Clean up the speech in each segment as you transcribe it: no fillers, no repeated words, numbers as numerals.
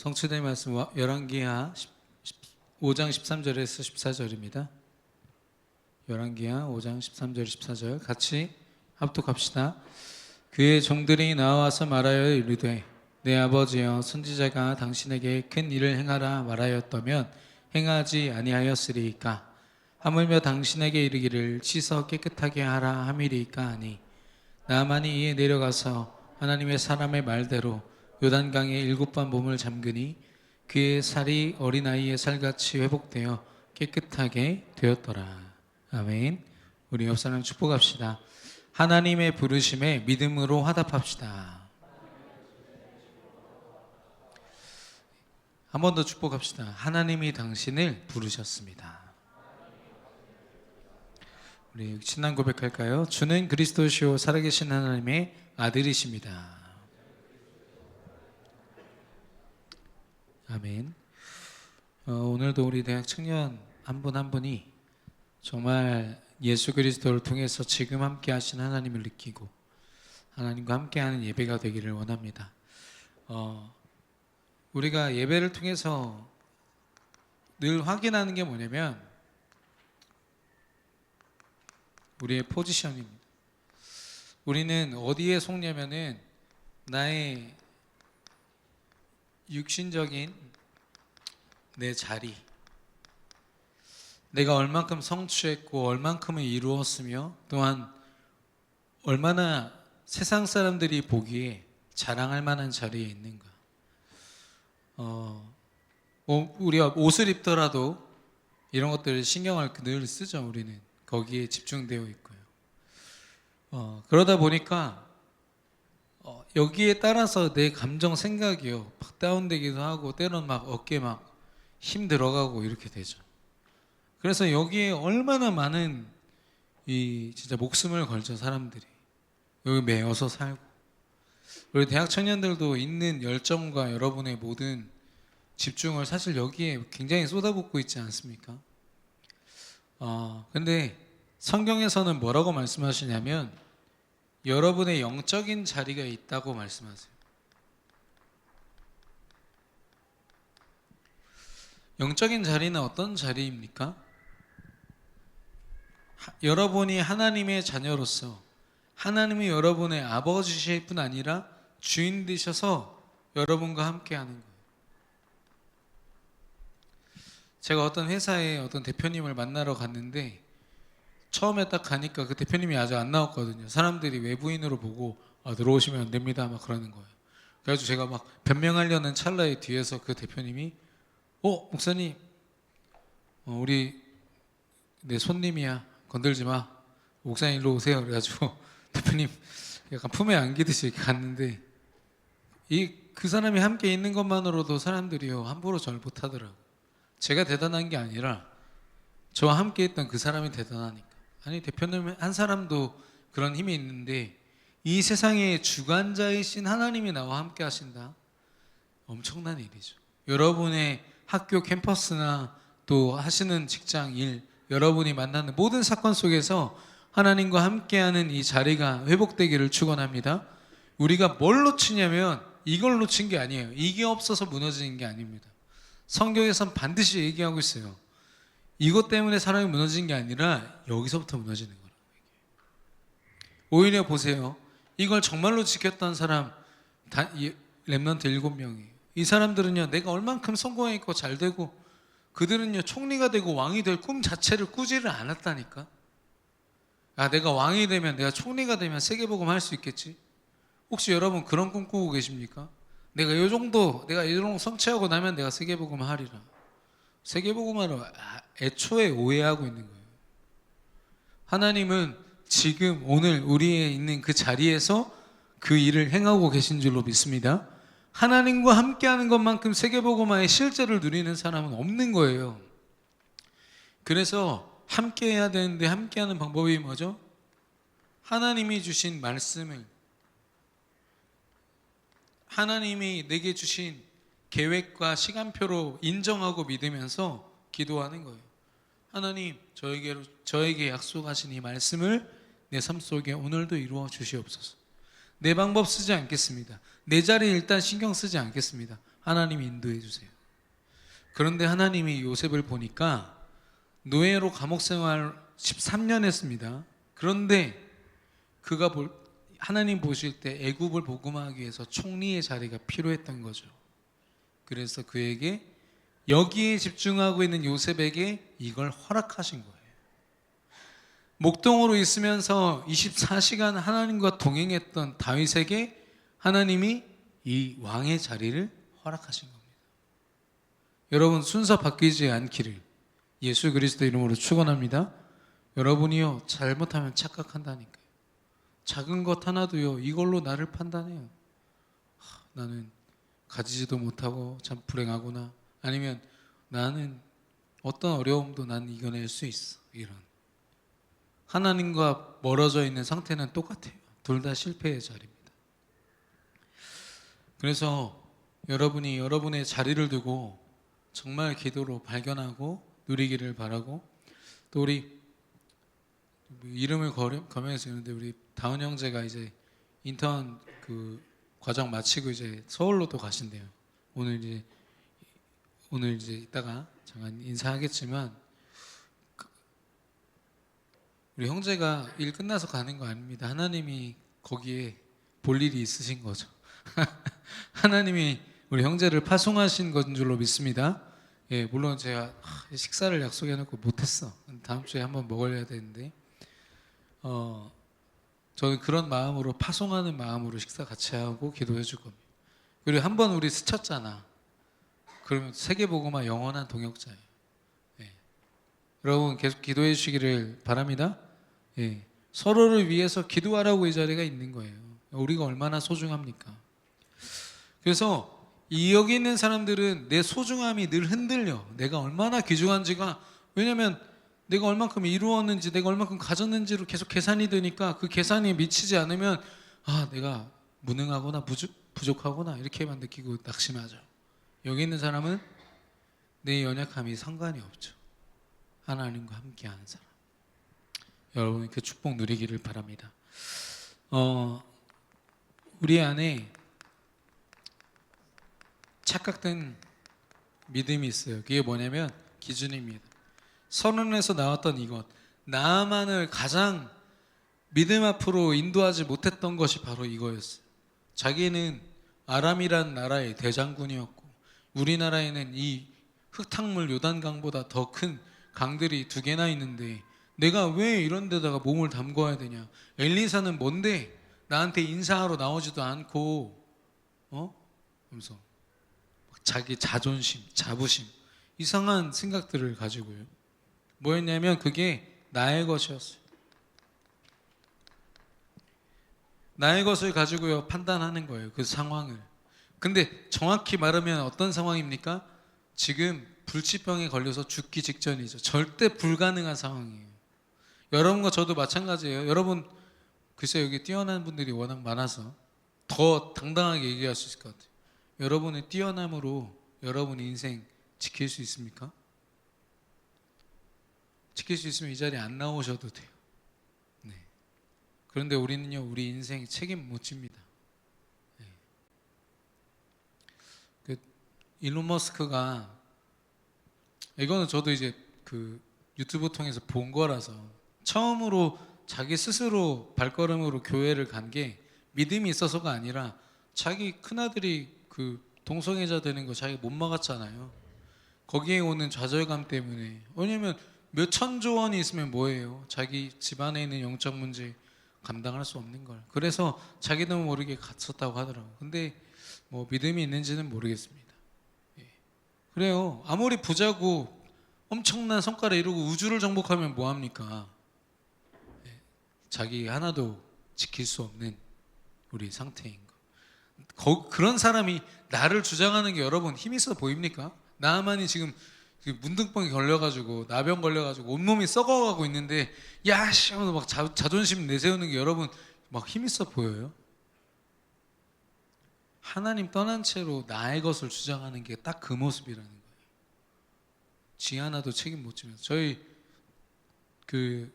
성취된 말씀 열왕기하 5장 13절에서 14절입니다. 열왕기하 5장 13절 14절 같이 합독합시다. 그의 종들이 나와서 말하여 이르되 내 아버지여 선지자가 당신에게 큰 일을 행하라 말하였다면 행하지 아니하였으리이까. 하물며 당신에게 이르기를 씻어 깨끗하게 하라 함이리이까 하니 나만이 이에 내려가서 하나님의 사람의 말대로 요단강에 7번 몸을 잠그니 그의 살이 어린아이의 살같이 회복되어 깨끗하게 되었더라. 아멘. 우리 옆사람 축복합시다. 하나님의 부르심에 믿음으로 화답합시다. 한 번 더 축복합시다. 하나님이 당신을 부르셨습니다. 우리 신앙 고백할까요? 주는 그리스도시요 살아계신 하나님의 아들이십니다. 아멘. 오늘도 우리 대학 청년 한 분 한 분이 정말 예수 그리스도를 통해서 지금 함께 하신 하나님을 느끼고 하나님과 함께하는 예배가 되기를 원합니다. 우리가 예배를 통해서 늘 확인하는 게 뭐냐면 우리의 포지션입니다. 우리는 어디에 속냐면은 나의 육신적인 내 자리, 내가 얼만큼 성취했고 얼만큼을 이루었으며 또한 얼마나 세상 사람들이 보기에 자랑할 만한 자리에 있는가. 우리가 옷을 입더라도 이런 것들을 신경을 늘 쓰죠. 우리는 거기에 집중되어 있고요. 그러다 보니까 여기에 따라서 내 감정 생각이요 막 다운되기도 하고 때로는 막 어깨 막 힘 들어가고 이렇게 되죠. 그래서 여기에 얼마나 많은 진짜 목숨을 걸죠. 사람들이 여기 매여서 살고, 우리 대학 청년들도 있는 열정과 여러분의 모든 집중을 사실 여기에 굉장히 쏟아붓고 있지 않습니까? 근데 성경에서는 뭐라고 말씀하시냐면 여러분의 영적인 자리가 있다고 말씀하세요. 영적인 자리는 어떤 자리입니까? 여러분이 하나님의 자녀로서 하나님이 여러분의 아버지실 뿐 아니라 주인 되셔서 여러분과 함께 하는 거예요. 제가 어떤 회사에 어떤 대표님을 만나러 갔는데 처음에 딱 가니까 그 대표님이 아직 안 나왔거든요. 사람들이 외부인으로 보고 들어오시면 안 됩니다 막 그러는 거예요. 그래가지고 제가 막 변명하려는 찰나에 뒤에서 그 대표님이 목사님 우리 내 손님이야 건들지 마, 목사님 일로 오세요. 그래가지고 대표님 약간 품에 안기듯이 이렇게 갔는데 그 사람이 함께 있는 것만으로도 사람들이요 함부로 저를 못하더라고요. 제가 대단한 게 아니라 저와 함께 있던 그 사람이 대단하니까. 아니 대표님 한 사람도 그런 힘이 있는데 이 세상의 주관자이신 하나님이 나와 함께 하신다. 엄청난 일이죠. 여러분의 학교 캠퍼스나 또 하시는 직장 일, 여러분이 만나는 모든 사건 속에서 하나님과 함께하는 이 자리가 회복되기를 축원합니다. 우리가 뭘 놓치냐면 이걸 놓친 게 아니에요. 이게 없어서 무너지는 게 아닙니다. 성경에선 반드시 얘기하고 있어요. 이것 때문에 사람이 무너지는 게 아니라 여기서부터 무너지는 거라고. 오히려 보세요. 이걸 정말로 지켰던 사람 렘넌트 7명이에요. 이 사람들은요 내가 얼만큼 성공했고 잘 되고 그들은요 총리가 되고 왕이 될 꿈 자체를 꾸지를 않았다니까. 내가 왕이 되면, 내가 총리가 되면 세계복음 할 수 있겠지. 혹시 여러분 그런 꿈 꾸고 계십니까? 내가 이 정도 성취하고 나면 내가 세계복음 하리라. 세계복음하러 애초에 오해하고 있는 거예요. 하나님은 지금 오늘 우리에 있는 그 자리에서 그 일을 행하고 계신 줄로 믿습니다. 하나님과 함께하는 것만큼 세계복음화의 실제를 누리는 사람은 없는 거예요. 그래서 함께해야 되는데 함께하는 방법이 뭐죠? 하나님이 주신 말씀을, 하나님이 내게 주신 계획과 시간표로 인정하고 믿으면서 기도하는 거예요. 하나님, 저에게 약속하신 이 말씀을 내 삶 속에 오늘도 이루어 주시옵소서. 내 방법 쓰지 않겠습니다. 내 자리 일단 신경 쓰지 않겠습니다. 하나님이 인도해 주세요. 그런데 하나님이 요셉을 보니까 노예로 감옥 생활 13년 했습니다. 그런데 그가 하나님 보실 때 애굽을 복음하기 위해서 총리의 자리가 필요했던 거죠. 그래서 그에게 여기에 집중하고 있는 요셉에게 이걸 허락하신 거예요. 목동으로 있으면서 24시간 하나님과 동행했던 다윗에게 하나님이 이 왕의 자리를 허락하신 겁니다. 여러분 순서 바뀌지 않기를 예수 그리스도 이름으로 축원합니다. 여러분이요 잘못하면 착각한다니까요. 작은 것 하나도요 이걸로 나를 판단해요. 나는 가지지도 못하고 참 불행하구나. 아니면 나는 어떤 어려움도 난 이겨낼 수 있어. 이런 하나님과 멀어져 있는 상태는 똑같아요. 둘 다 실패의 자리입니다. 그래서 여러분이 여러분의 자리를 두고 정말 기도로 발견하고 누리기를 바라고, 또 우리 이름을 거명해서 있는데 우리 다운 형제가 이제 인턴 그 과정 마치고 이제 서울로 또 가신대요. 오늘 이제 이따가 잠깐 인사하겠지만 우리 형제가 일 끝나서 가는 거 아닙니다. 하나님이 거기에 볼 일이 있으신 거죠. 하나님이 우리 형제를 파송하신 건 줄로 믿습니다. 예, 물론 제가 식사를 약속해놓고 못했어. 다음 주에 한번 먹어야 되는데, 저는 그런 마음으로 파송하는 마음으로 식사 같이 하고 기도해 줄 겁니다. 그리고 한번 우리 스쳤잖아. 그러면 세계복음화 영원한 동역자예요. 예. 여러분 계속 기도해 주시기를 바랍니다. 예. 서로를 위해서 기도하라고 이 자리가 있는 거예요. 우리가 얼마나 소중합니까? 그래서 여기 있는 사람들은 내 소중함이 늘 흔들려. 내가 얼마나 귀중한지가, 왜냐면 내가 얼만큼 이루었는지, 내가 얼만큼 가졌는지로 계속 계산이 되니까 그 계산이 미치지 않으면 내가 무능하거나 부족하거나 이렇게만 느끼고 낙심하죠. 여기 있는 사람은 내 연약함이 상관이 없죠. 하나님과 함께하는 사람. 여러분 그 축복 누리기를 바랍니다. 우리 안에 착각된 믿음이 있어요. 그게 뭐냐면 기준입니다. 선언에서 나왔던 이것, 나만을 가장 믿음 앞으로 인도하지 못했던 것이 바로 이거였어요. 자기는 아람이란 나라의 대장군이었고 우리나라에는 이 흙탕물 요단강보다 더 큰 강들이 2개나 있는데 내가 왜 이런 데다가 몸을 담궈야 되냐. 엘리사는 뭔데 나한테 인사하러 나오지도 않고 하면서 자기 자존심, 자부심, 이상한 생각들을 가지고요. 뭐였냐면 그게 나의 것이었어요. 나의 것을 가지고요 판단하는 거예요. 그 상황을. 근데 정확히 말하면 어떤 상황입니까? 지금 불치병에 걸려서 죽기 직전이죠. 절대 불가능한 상황이에요. 여러분과 저도 마찬가지예요. 여러분 글쎄 여기 뛰어난 분들이 워낙 많아서 더 당당하게 얘기할 수 있을 것 같아요. 여러분의 뛰어남으로 여러분 인생 지킬 수 있습니까? 지킬 수 있으면 이 자리에 안 나오셔도 돼요. 네. 그런데 우리는요 우리 인생 책임 못 집니다. 네. 그 일론 머스크가, 이거는 저도 이제 그 유튜브 통해서 본 거라서, 처음으로 자기 스스로 발걸음으로 교회를 간 게 믿음이 있어서가 아니라 자기 큰아들이 그 동성애자 되는 거 자기가 못 막았잖아요. 거기에 오는 좌절감 때문에. 왜냐면 몇 천조 원이 있으면 뭐예요? 자기 집안에 있는 영적 문제 감당할 수 없는 걸. 그래서 자기도 모르게 갇혔다고 하더라고요. 근데 뭐 믿음이 있는지는 모르겠습니다. 예. 그래요. 아무리 부자고 엄청난 성과를 이루고 우주를 정복하면 뭐합니까? 예. 자기 하나도 지킬 수 없는 우리 상태인 거. 그런 사람이 나를 주장하는 게 여러분 힘 있어 보입니까? 나만이 지금 문둥병에 걸려가지고 나병 걸려가지고 온몸이 썩어가고 있는데 야씨 하면서 막 자존심 내세우는 게 여러분 막 힘 있어 보여요? 하나님 떠난 채로 나의 것을 주장하는 게 딱 그 모습이라는 거예요. 지 하나도 책임 못 지면서. 저희 그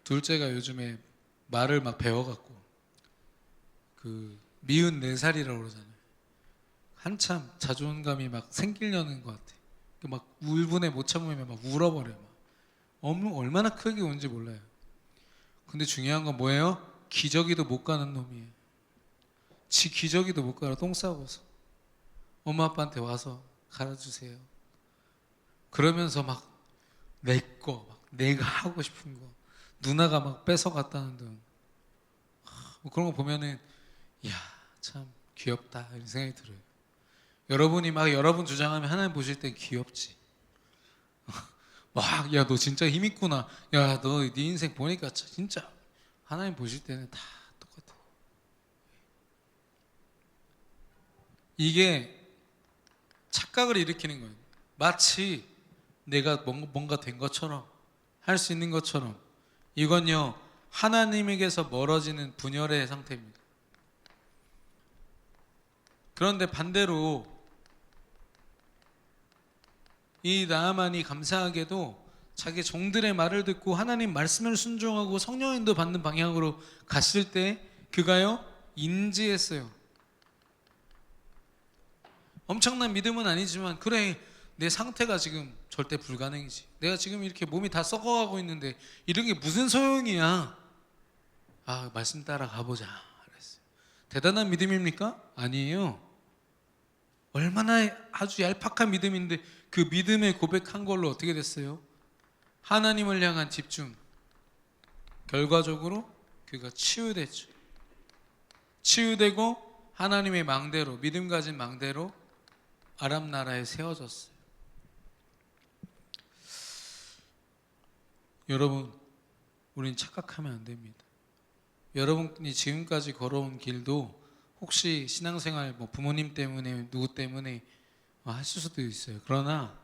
둘째가 요즘에 말을 막 배워갖고 그 미운 4살이라고 그러잖아요. 한참 자존감이 막 생기려는 것 같아. 막 울분에 못 참으면 막 울어버려. 막 얼마나 크게 운지 몰라요. 근데 중요한 건 뭐예요? 기저귀도 못 가는 놈이에요. 지 기저귀도 못 가라 똥 싸고서 엄마 아빠한테 와서 갈아주세요. 그러면서 막 내 거, 막 내가 하고 싶은 거 누나가 막 뺏어갔다는 등 뭐 그런 거 보면은 야, 참 귀엽다 이런 생각이 들어요. 여러분이 막 여러분 주장하면 하나님 보실 땐 귀엽지. 막 야 너 진짜 힘 있구나. 야 너 네 인생 보니까 진짜 하나님 보실 때는 다 똑같아. 이게 착각을 일으키는 거예요. 마치 내가 뭔가 된 것처럼 할 수 있는 것처럼. 이건요 하나님에게서 멀어지는 분열의 상태입니다. 그런데 반대로 이 나아만이 감사하게도 자기 종들의 말을 듣고 하나님 말씀을 순종하고 성령 인도 받는 방향으로 갔을 때 그가요 인지했어요. 엄청난 믿음은 아니지만 그래 내 상태가 지금 절대 불가능이지. 내가 지금 이렇게 몸이 다 썩어가고 있는데 이런 게 무슨 소용이야. 아 말씀 따라 가보자 그랬어요. 대단한 믿음입니까? 아니에요. 얼마나 아주 얄팍한 믿음인데 그 믿음의 고백한 걸로 어떻게 됐어요? 하나님을 향한 집중. 결과적으로 그가 치유됐죠. 치유되고 하나님의 망대로 믿음 가진 망대로 아람 나라에 세워졌어요. 여러분 우린 착각하면 안 됩니다. 여러분이 지금까지 걸어온 길도 혹시 신앙생활 뭐 부모님 때문에 누구 때문에 하실 수도 있어요. 그러나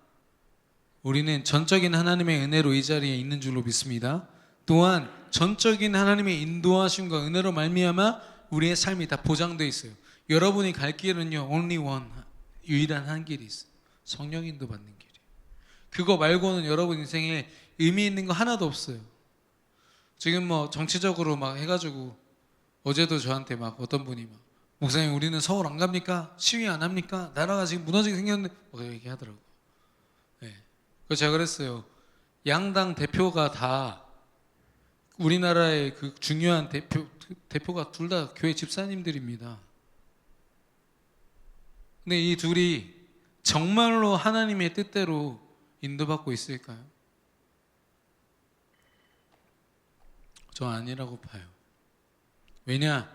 우리는 전적인 하나님의 은혜로 이 자리에 있는 줄로 믿습니다. 또한 전적인 하나님의 인도하심과 은혜로 말미암아 우리의 삶이 다 보장되어 있어요. 여러분이 갈 길은요 only one, 유일한 한 길이 있어요. 성령 인도 받는 길이. 그거 말고는 여러분 인생에 의미 있는 거 하나도 없어요. 지금 뭐 정치적으로 막 해가지고 어제도 저한테 막 어떤 분이 막 목사님 우리는 서울 안 갑니까? 시위 안 합니까? 나라가 지금 무너지게 생겼는데 뭐 얘기하더라고요. 네. 그래서 제가 그랬어요. 양당 대표가 다 우리나라의 그 중요한 대표가 둘 다 교회 집사님들입니다. 근데 이 둘이 정말로 하나님의 뜻대로 인도받고 있을까요? 저 아니라고 봐요. 왜냐?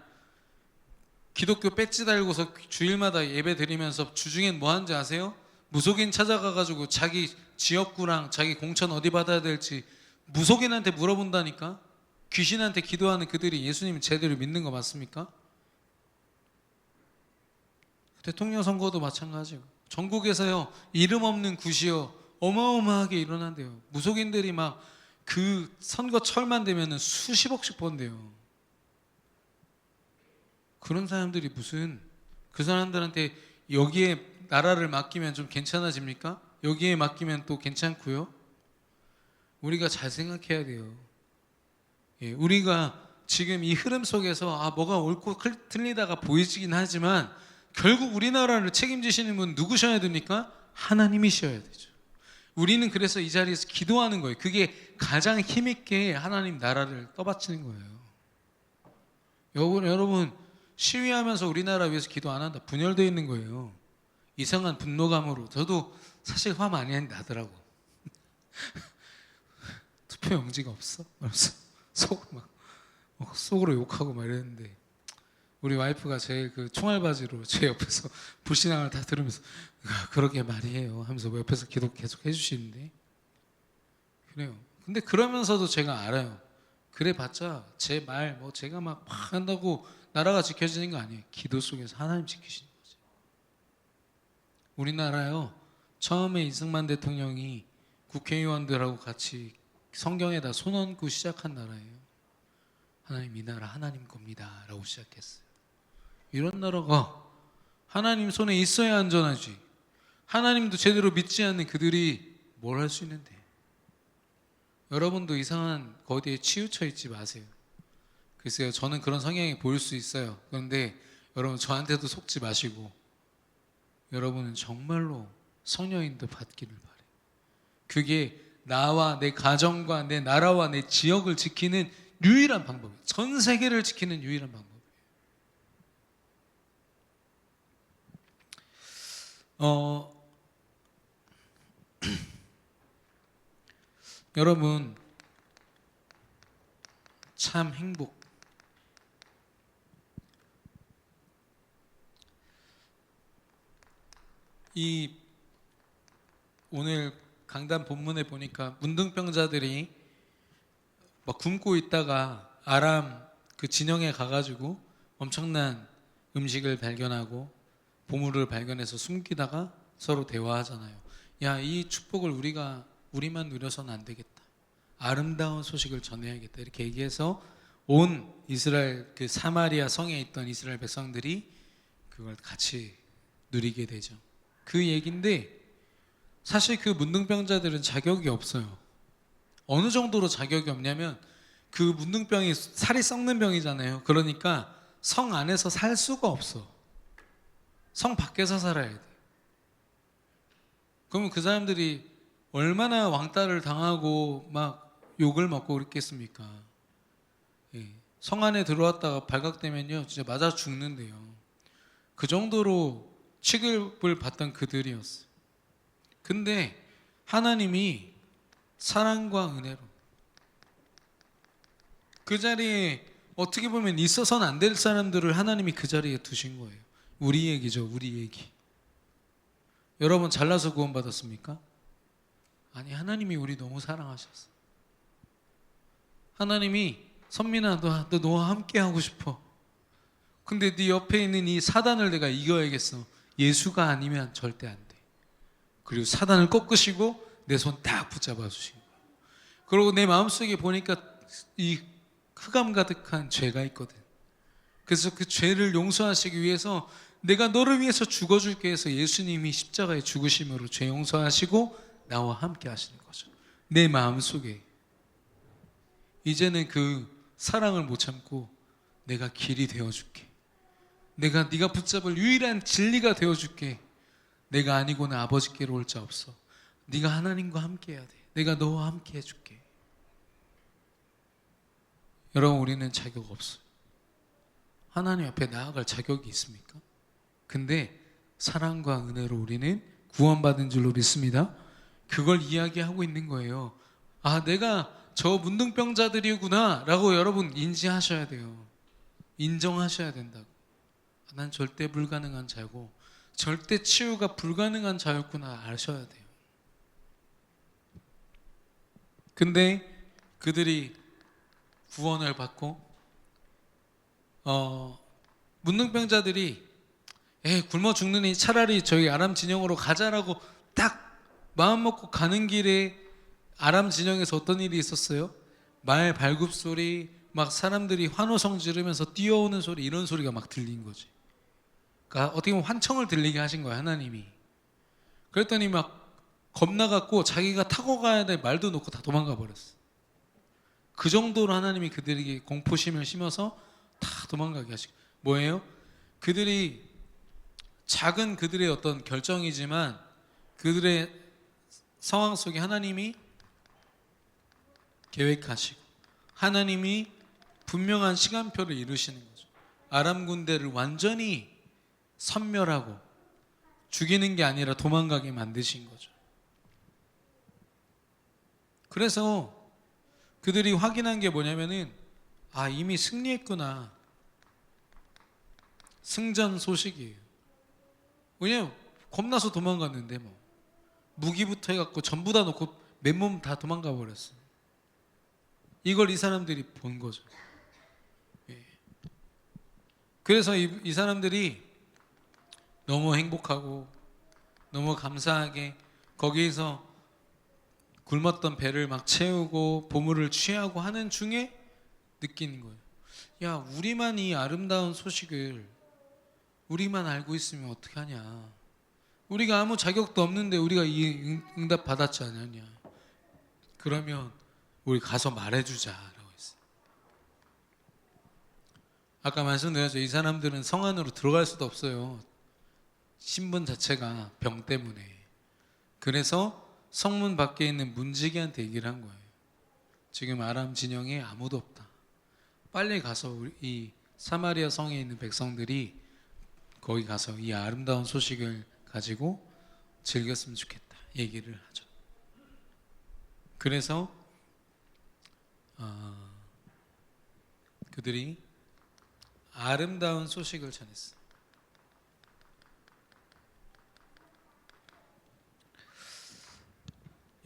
기독교 배지 달고서 주일마다 예배 드리면서 주중엔 뭐 하는지 아세요? 무속인 찾아가가지고 자기 지역구랑 자기 공천 어디 받아야 될지 무속인한테 물어본다니까? 귀신한테 기도하는 그들이 예수님 제대로 믿는 거 맞습니까? 대통령 선거도 마찬가지고 전국에서요 이름 없는 굿이요 어마어마하게 일어난대요. 무속인들이 막 그 선거철만 되면은 수십억씩 번대요. 그런 사람들이 무슨 그 사람들한테 여기에 나라를 맡기면 좀 괜찮아집니까? 여기에 맡기면 또 괜찮고요. 우리가 잘 생각해야 돼요. 예, 우리가 지금 이 흐름 속에서 뭐가 옳고 틀리다가 보이긴 하지만 결국 우리나라를 책임지시는 분 누구셔야 됩니까? 하나님이셔야 되죠. 우리는 그래서 이 자리에서 기도하는 거예요. 그게 가장 힘있게 하나님 나라를 떠받치는 거예요. 여러분 시위하면서 우리나라 위해서 기도 안 한다. 분열되어 있는 거예요. 이상한 분노감으로. 저도 사실 화 많이 나더라고. 투표 용지가 없어? 속으로 욕하고 막 이랬는데 우리 와이프가 제일 그 총알바지로 제 옆에서 불신앙을 다 들으면서 그러게 말이에요 하면서 옆에서 기도 계속 해주시는데 그래요. 근데 그러면서도 제가 알아요. 그래봤자 제 말 뭐 제가 막 한다고 나라가 지켜지는 거 아니에요. 기도 속에서 하나님 지키시는 거죠. 우리나라요 처음에 이승만 대통령이 국회의원들하고 같이 성경에다 손 얹고 시작한 나라예요. 하나님 이 나라 하나님 겁니다 라고 시작했어요. 이런 나라가 하나님 손에 있어야 안전하지. 하나님도 제대로 믿지 않는 그들이 뭘 할 수 있는데. 여러분도 이상한 거기에 치우쳐 있지 마세요. 글쎄요 저는 그런 성향이 보일 수 있어요. 그런데 여러분 저한테도 속지 마시고 여러분은 정말로 성령인도 받기를 바래요. 그게 나와 내 가정과 내 나라와 내 지역을 지키는 유일한 방법이에요. 전 세계를 지키는 유일한 방법이에요. 여러분 참 이 오늘 강단 본문에 보니까 문둥병자들이 막 굶고 있다가 아람 그 진영에 가가지고 엄청난 음식을 발견하고 보물을 발견해서 숨기다가 서로 대화하잖아요. 야, 이 축복을 우리만 누려서는 안 되겠다. 아름다운 소식을 전해야겠다. 이렇게 얘기해서 온 이스라엘 그 사마리아 성에 있던 이스라엘 백성들이 그걸 같이 누리게 되죠. 그 얘긴데 사실 그 문둥병자들은 자격이 없어요. 어느 정도로 자격이 없냐면 그 문둥병이 살이 썩는 병이잖아요. 그러니까 성 안에서 살 수가 없어. 성 밖에서 살아야 돼. 그러면 그 사람들이 얼마나 왕따를 당하고 막 욕을 먹고 그랬겠습니까? 예. 성 안에 들어왔다가 발각되면요 진짜 맞아 죽는데요. 그 정도로 취급을 받던 그들이었어요. 근데 하나님이 사랑과 은혜로 그 자리에 어떻게 보면 있어서는 안 될 사람들을 하나님이 그 자리에 두신 거예요. 우리 얘기죠, 우리 얘기. 여러분 잘나서 구원받았습니까? 아니, 하나님이 우리 너무 사랑하셨어. 하나님이 선민아, 너 너와 함께 하고 싶어. 근데 네 옆에 있는 이 사단을 내가 이겨야겠어. 예수가 아니면 절대 안 돼. 그리고 사단을 꺾으시고 내 손 딱 붙잡아 주신 거예요. 그리고 내 마음속에 보니까 이 흑암 가득한 죄가 있거든. 그래서 그 죄를 용서하시기 위해서 내가 너를 위해서 죽어줄게 해서 예수님이 십자가에 죽으심으로 죄 용서하시고 나와 함께 하시는 거죠. 내 마음속에 이제는 그 사랑을 못 참고 내가 길이 되어줄게. 내가 네가 붙잡을 유일한 진리가 되어줄게. 내가 아니고는 아버지께로 올 자 없어. 네가 하나님과 함께 해야 돼. 내가 너와 함께 해줄게. 여러분, 우리는 자격 없어요. 하나님 앞에 나아갈 자격이 있습니까? 근데 사랑과 은혜로 우리는 구원받은 줄로 믿습니다. 그걸 이야기하고 있는 거예요. 아, 내가 저 문둥병자들이구나 라고 여러분 인지하셔야 돼요. 인정하셔야 된다고. 난 절대 불가능한 자고 절대 치유가 불가능한 자였구나 아셔야 돼요. 근데 그들이 구원을 받고 문둥병자들이 굶어 죽느니 차라리 저희 아람 진영으로 가자라고 딱 마음 먹고 가는 길에 아람 진영에서 어떤 일이 있었어요? 말 발굽 소리, 막 사람들이 환호성 지르면서 뛰어오는 소리, 이런 소리가 막 들린 거지. 그러니까 어떻게 보면 환청을 들리게 하신 거야, 하나님이. 그랬더니 막 겁나갖고 자기가 타고 가야 될 말도 놓고 다 도망가 버렸어. 그 정도로 하나님이 그들에게 공포심을 심어서 다 도망가게 하시고. 뭐예요? 그들이 작은 그들의 어떤 결정이지만 그들의 상황 속에 하나님이 계획하시고 하나님이 분명한 시간표를 이루시는 거죠. 아람 군대를 완전히 섬멸하고 죽이는 게 아니라 도망가게 만드신 거죠. 그래서 그들이 확인한 게 뭐냐면은 이미 승리했구나. 승전 소식이에요. 왜냐면 겁나서 도망갔는데 뭐 무기부터 해갖고 전부 다 놓고 맨몸 다 도망가 버렸어. 이걸 이 사람들이 본 거죠. 예. 그래서 이 사람들이 너무 행복하고 너무 감사하게 거기에서 굶었던 배를 막 채우고 보물을 취하고 하는 중에 느끼는 거예요. 야, 우리만 이 아름다운 소식을 우리만 알고 있으면 어떡하냐. 우리가 아무 자격도 없는데 우리가 이 응답 받았지 않았냐. 그러면 우리 가서 말해주자라고 했어요. 아까 말씀드렸죠. 이 사람들은 성 안으로 들어갈 수도 없어요. 신분 자체가 병 때문에. 그래서 성문 밖에 있는 문지기한테 얘기를 한 거예요. 지금 아람 진영에 아무도 없다. 빨리 가서 이 사마리아 성에 있는 백성들이 거기 가서 이 아름다운 소식을 가지고 즐겼으면 좋겠다 얘기를 하죠. 그래서 그들이 아름다운 소식을 전했어.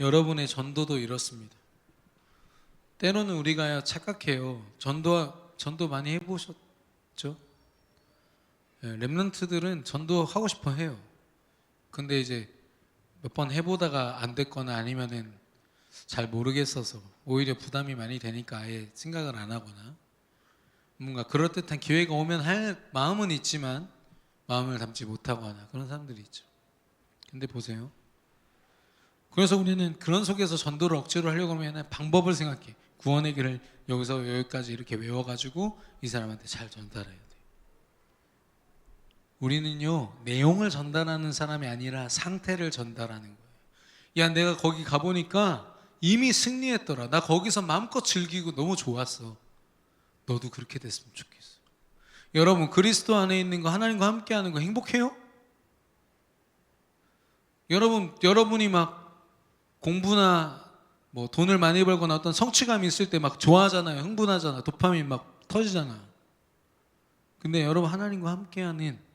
여러분의 전도도 이렇습니다. 때로는 우리가 착각해요. 전도 많이 해보셨죠? 렘넌트들은 전도하고 싶어 해요. 근데 이제 몇 번 해보다가 안 됐거나 아니면은 잘 모르겠어서 오히려 부담이 많이 되니까 아예 생각을 안 하거나 뭔가 그럴듯한 기회가 오면 할 마음은 있지만 마음을 담지 못하거나 그런 사람들이 있죠. 근데 보세요. 그래서 우리는 그런 속에서 전도를 억지로 하려고 하면 방법을 생각해. 구원의 길을 여기서 여기까지 이렇게 외워가지고 이 사람한테 잘 전달해야 돼. 우리는요, 내용을 전달하는 사람이 아니라 상태를 전달하는 거예요. 야, 내가 거기 가보니까 이미 승리했더라. 나 거기서 마음껏 즐기고 너무 좋았어. 너도 그렇게 됐으면 좋겠어. 여러분, 그리스도 안에 있는 거, 하나님과 함께 하는 거 행복해요? 여러분이 막 공부나 뭐 돈을 많이 벌거나 어떤 성취감이 있을 때 막 좋아하잖아요. 흥분하잖아. 도파민 막 터지잖아. 근데 여러분 하나님과 함께하는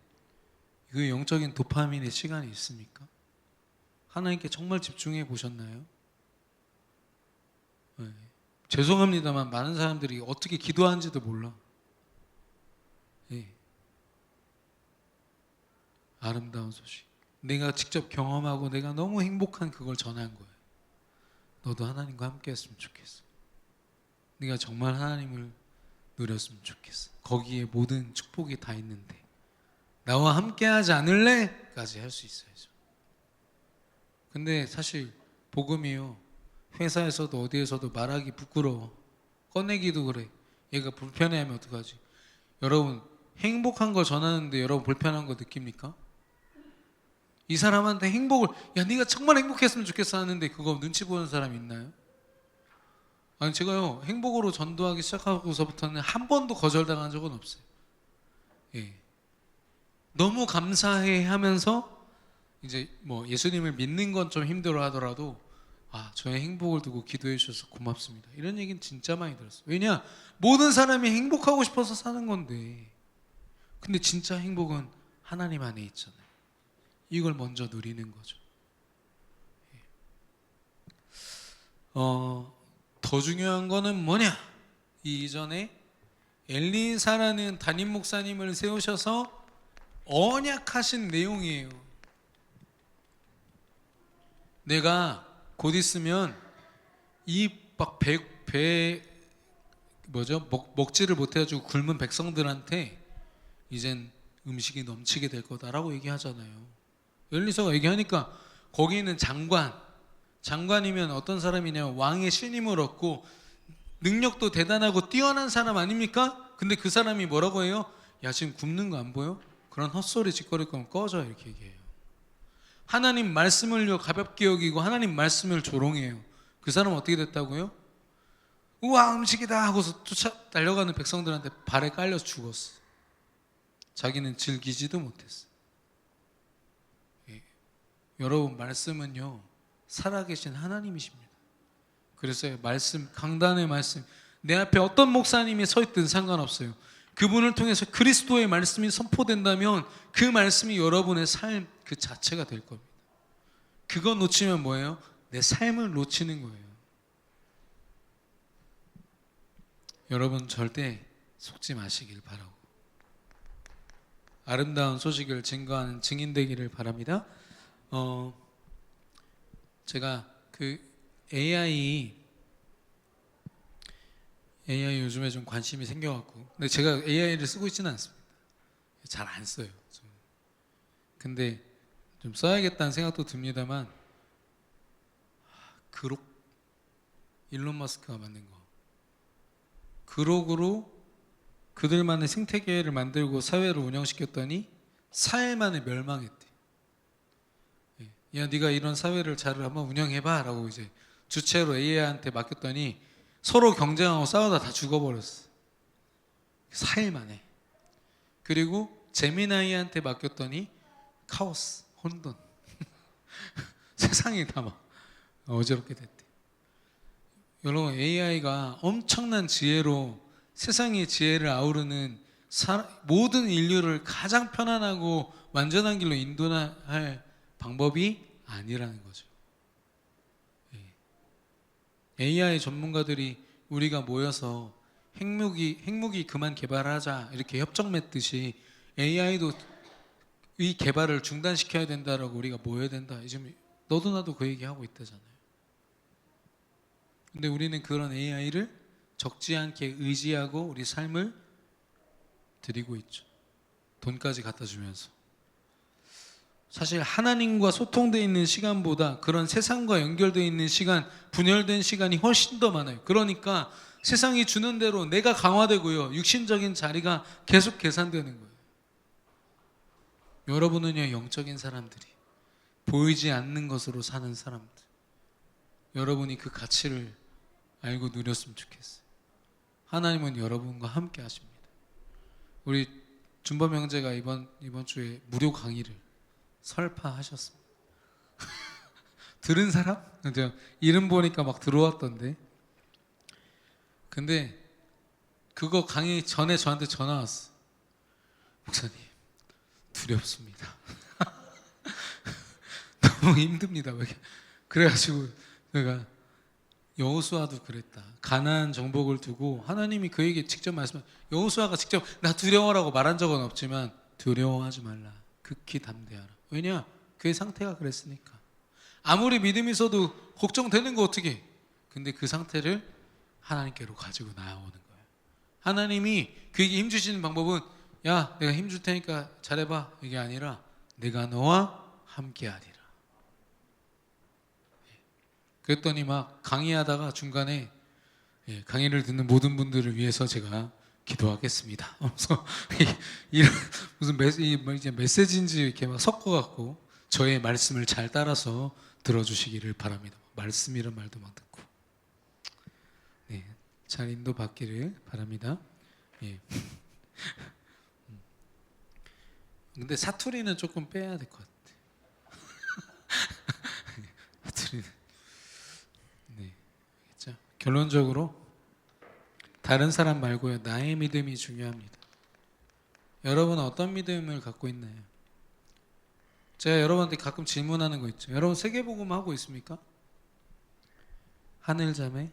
그 영적인 도파민의 시간이 있습니까? 하나님께 정말 집중해 보셨나요? 네. 죄송합니다만 많은 사람들이 어떻게 기도하는지도 몰라. 네. 아름다운 소식. 내가 직접 경험하고 내가 너무 행복한 그걸 전한 거예요. 너도 하나님과 함께 했으면 좋겠어. 네가 정말 하나님을 누렸으면 좋겠어. 거기에 모든 축복이 다 있는데 나와 함께 하지 않을래? 까지 할 수 있어야죠. 근데 사실 복음이요, 회사에서도 어디에서도 말하기 부끄러워. 꺼내기도 그래. 얘가 불편해하면 어떡하지? 여러분 행복한 걸 전하는데 여러분 불편한 거 느낍니까? 이 사람한테 행복을, 야 네가 정말 행복했으면 좋겠어 하는데 그거 눈치 보는 사람 있나요? 아니 제가요 행복으로 전도하기 시작하고서부터는 한 번도 거절당한 적은 없어요. 예. 너무 감사해 하면서 이제 뭐 예수님을 믿는 건 좀 힘들어 하더라도 저의 행복을 두고 기도해 주셔서 고맙습니다. 이런 얘기는 진짜 많이 들었어요. 왜냐? 모든 사람이 행복하고 싶어서 사는 건데 근데 진짜 행복은 하나님 안에 있잖아요. 이걸 먼저 누리는 거죠. 더 중요한 거는 뭐냐? 이전에 엘리사라는 담임 목사님을 세우셔서 언약하신 내용이에요. 내가 곧 있으면 이 막 먹지를 못해가지고 굶은 백성들한테 이젠 음식이 넘치게 될 거다라고 얘기하잖아요. 엘리사가 얘기하니까 거기 있는 장관이면 어떤 사람이냐면 왕의 신임을 얻고 능력도 대단하고 뛰어난 사람 아닙니까? 근데 그 사람이 뭐라고 해요? 야 지금 굶는 거 안 보여? 그런 헛소리 짓거릴 거면 꺼져 이렇게 얘기해요. 하나님 말씀을요 가볍게 여기고 하나님 말씀을 조롱해요. 그 사람은 어떻게 됐다고요? 우와 음식이다 하고서 달려가는 백성들한테 발에 깔려서 죽었어. 자기는 즐기지도 못했어. 여러분 말씀은요 살아계신 하나님이십니다. 그래서 말씀, 강단의 말씀, 내 앞에 어떤 목사님이 서 있든 상관없어요. 그분을 통해서 그리스도의 말씀이 선포된다면 그 말씀이 여러분의 삶 그 자체가 될 겁니다. 그거 놓치면 뭐예요? 내 삶을 놓치는 거예요. 여러분 절대 속지 마시길 바라고 아름다운 소식을 증거하는 증인 되기를 바랍니다. 제가 그 AI 요즘에 좀 관심이 생겨갖고, 근데 제가 AI를 쓰고 있지는 않습니다. 잘 안 써요. 근데 좀 써야겠다는 생각도 듭니다만, 그록 일론 머스크가 만든 거, 그록으로 그들만의 생태계를 만들고 사회를 운영시켰더니 4일 만에 멸망했대. 야 네가 이런 사회를 잘 한번 운영해봐라고 이제 주체로 AI한테 맡겼더니 서로 경쟁하고 싸우다 다 죽어버렸어. 4일 만에. 그리고 제미나이한테 맡겼더니 카오스, 혼돈. 세상이 다 막 어지럽게 됐대. 여러분 AI가 엄청난 지혜로 세상의 지혜를 아우르는 모든 인류를 가장 편안하고 완전한 길로 인도할 방법이 아니라는 거죠. AI 전문가들이 우리가 모여서 핵무기 그만 개발하자 이렇게 협정 맺듯이 AI도 이 개발을 중단시켜야 된다라고 우리가 모여야 된다. 지금 너도 나도 그 얘기하고 있다잖아요. 근데 우리는 그런 AI를 적지 않게 의지하고 우리 삶을 드리고 있죠. 돈까지 갖다 주면서. 사실 하나님과 소통되어 있는 시간보다 그런 세상과 연결되어 있는 시간, 분열된 시간이 훨씬 더 많아요. 그러니까 세상이 주는 대로 내가 강화되고요. 육신적인 자리가 계속 계산되는 거예요. 여러분은요, 영적인 사람들이 보이지 않는 것으로 사는 사람들. 여러분이 그 가치를 알고 누렸으면 좋겠어요. 하나님은 여러분과 함께 하십니다. 우리 준범 형제가 이번 주에 무료 강의를 설파하셨습니다. 들은 사람? 이름 보니까 막 들어왔던데. 근데 그거 강의 전에 저한테 전화 왔어. 목사님 두렵습니다. 너무 힘듭니다. 그래가지고 내가 여호수아도 그랬다. 가나안 정복을 두고 하나님이 그에게 직접 말씀한, 여호수아가 직접 나 두려워라고 말한 적은 없지만 두려워하지 말라. 극히 담대하라. 왜냐? 그의 상태가 그랬으니까. 아무리 믿음이 있어도 걱정되는 거 어떻게? 근데 그 상태를 하나님께로 가지고 나아오는 거예요. 하나님이 그에게 힘 주시는 방법은 야 내가 힘 줄 테니까 잘해봐 이게 아니라 내가 너와 함께하리라. 그랬더니 막 강의하다가 중간에 강의를 듣는 모든 분들을 위해서 제가 기도하겠습니다. 그래서 이런 무슨 메시지인지 이렇게 막 섞어갖고 저의 말씀을 잘 따라서 들어주시기를 바랍니다. 말씀 이런 말도 막 듣고 잘 인도받기를 바랍니다. 근데 사투리는 조금 빼야 될 것 같아. 사투리는 알겠죠? 결론적으로 다른 사람 말고요 나의 믿음이 중요합니다. 여러분은 어떤 믿음을 갖고 있나요? 제가 여러분한테 가끔 질문하는 거 있죠. 여러분 세계복음 하고 있습니까? 하늘자매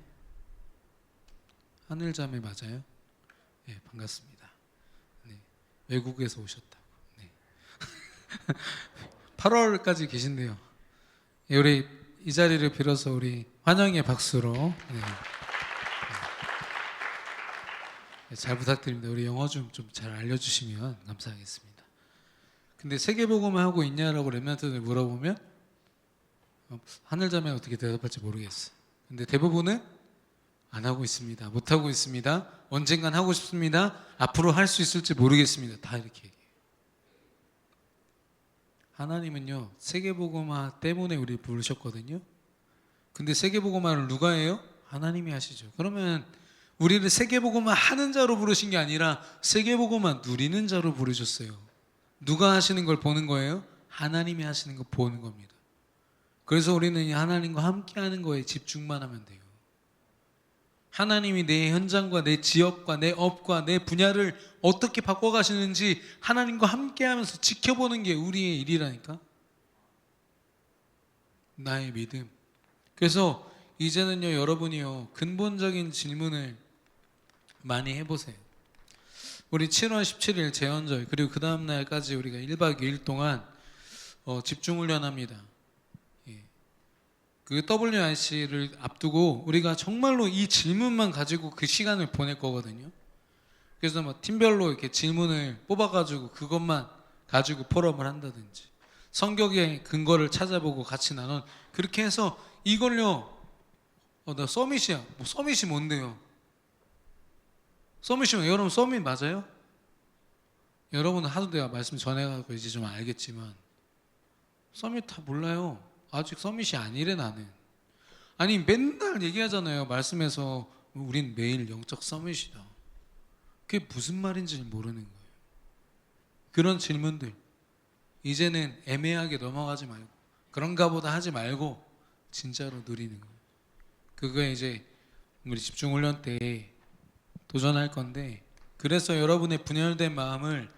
맞아요? 네, 반갑습니다. 네, 외국에서 오셨다고. 네. 8월까지 계신데요. 우리 이 자리를 빌어서 우리 환영의 박수로 잘 부탁드립니다. 우리 영어 좀 잘 알려주시면 감사하겠습니다. 근데 세계복음을 하고 있냐라고 렘넌트들 물어보면 하늘자매 어떻게 대답할지 모르겠어요. 근데 대부분은 안 하고 있습니다. 못 하고 있습니다. 언젠간 하고 싶습니다. 앞으로 할 수 있을지 모르겠습니다. 다 이렇게 얘기해요. 하나님은요 세계복음화 때문에 우리 부르셨거든요. 근데 세계복음화를 누가 해요? 하나님이 하시죠. 그러면 우리를 세계복음화 하는 자로 부르신 게 아니라 세계복음화 누리는 자로 부르셨어요. 누가 하시는 걸 보는 거예요? 하나님이 하시는 거 보는 겁니다. 그래서 우리는 이 하나님과 함께 하는 거에 집중만 하면 돼요. 하나님이 내 현장과 내 지역과 내 업과 내 분야를 어떻게 바꿔가시는지 하나님과 함께 하면서 지켜보는 게 우리의 일이라니까. 나의 믿음. 그래서 이제는요 여러분이요 근본적인 질문을 많이 해보세요. 우리 7월 17일 제헌절 그리고 그 다음날까지 우리가 1박 2일 동안 집중훈련합니다. 그 WRC를 앞두고 우리가 정말로 이 질문만 가지고 그 시간을 보낼 거거든요. 그래서 뭐 팀별로 이렇게 질문을 뽑아가지고 그것만 가지고 포럼을 한다든지 성경의 근거를 찾아보고 같이 나눈 그렇게 해서 이걸요 나 서밋이야. 뭐 서밋이 뭔데요? 서밋이면 여러분 서밋 맞아요? 여러분은 하도 내가 말씀 전해가지고 이제 좀 알겠지만 서밋 다 몰라요. 아직 서밋이 아니래 나는. 아니 맨날 얘기하잖아요. 말씀에서 우린 매일 영적 서밋이다. 그게 무슨 말인지 모르는 거예요. 그런 질문들 이제는 애매하게 넘어가지 말고 그런가 보다 하지 말고 진짜로 누리는 거예요. 그거에 이제 우리 집중훈련 때 도전할 건데, 그래서 여러분의 분열된 마음을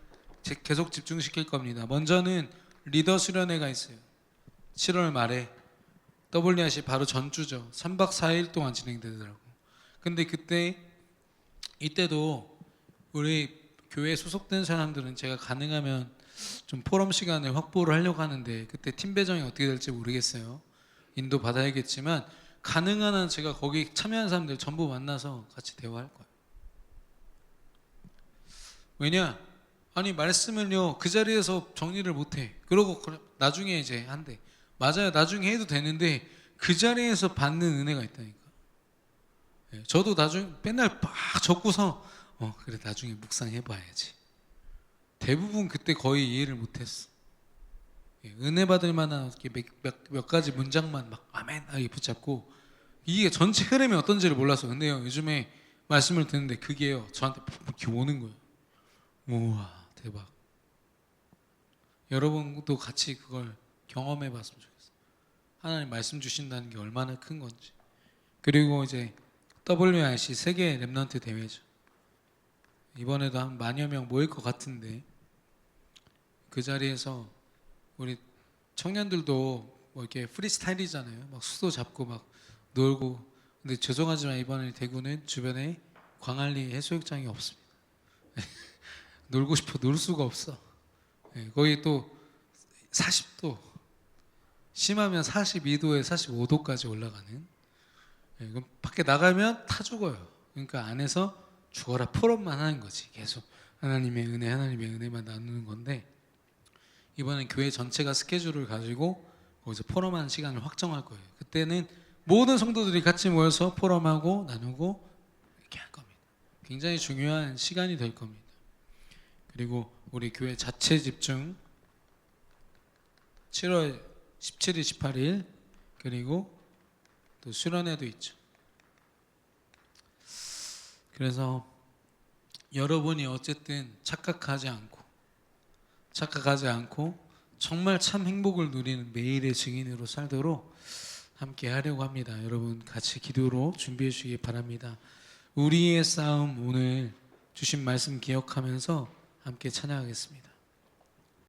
계속 집중시킬 겁니다. 먼저는 리더 수련회가 있어요. 7월 말에 WRC 바로 전주죠. 3박 4일 동안 진행되더라고. 근데 이때도 우리 교회에 소속된 사람들은 제가 가능하면 좀 포럼 시간을 확보를 하려고 하는데, 그때 팀 배정이 어떻게 될지 모르겠어요. 인도 받아야겠지만 가능한 한 제가 거기 참여한 사람들 전부 만나서 같이 대화할 거예요. 왜냐? 아니 말씀을요 그 자리에서 정리를 못해. 그러고 나중에 이제 한대. 맞아요. 나중에 해도 되는데 그 자리에서 받는 은혜가 있다니까. 저도 나중에 맨날 막 적고서 그래 나중에 묵상해봐야지. 대부분 그때 거의 이해를 못했어. 은혜 받을 만한 몇 가지 문장만 막 아멘 하게 붙잡고 이게 전체 흐름이 어떤지를 몰라서. 근데요 요즘에 말씀을 듣는데 그게요 저한테 이렇게 오는 거예요. 우와 대박. 여러분도 같이 그걸 경험해 봤으면 좋겠어요. 하나님 말씀 주신다는 게 얼마나 큰 건지. 그리고 이제 WRC 세계 랩넌트 대회죠. 이번에도 한 10,000여 명 모일 것 같은데, 그 자리에서 우리 청년들도 뭐 이렇게 프리스타일이잖아요. 막 수도 잡고 막 놀고. 근데 죄송하지만 이번에 대구는 주변에 광안리 해수욕장이 없습니다. 놀고 싶어 놀 수가 없어. 거기 또 40도, 심하면 42도에 45도까지 올라가는. 그럼 밖에 나가면 타 죽어요. 그러니까 안에서 죽어라 포럼만 하는 거지. 계속 하나님의 은혜만 나누는 건데, 이번엔 교회 전체가 스케줄을 가지고 거기서 포럼하는 시간을 확정할 거예요. 그때는 모든 성도들이 같이 모여서 포럼하고 나누고 이렇게 할 겁니다. 굉장히 중요한 시간이 될 겁니다. 그리고 우리 교회 자체 집중 7월 17일, 18일, 그리고 또 수련회도 있죠. 그래서 여러분이 어쨌든 착각하지 않고 정말 참 행복을 누리는 매일의 증인으로 살도록 함께 하려고 합니다. 여러분 같이 기도로 준비해 주시기 바랍니다. 우리의 싸움, 오늘 주신 말씀 기억하면서 함께 찬양하겠습니다.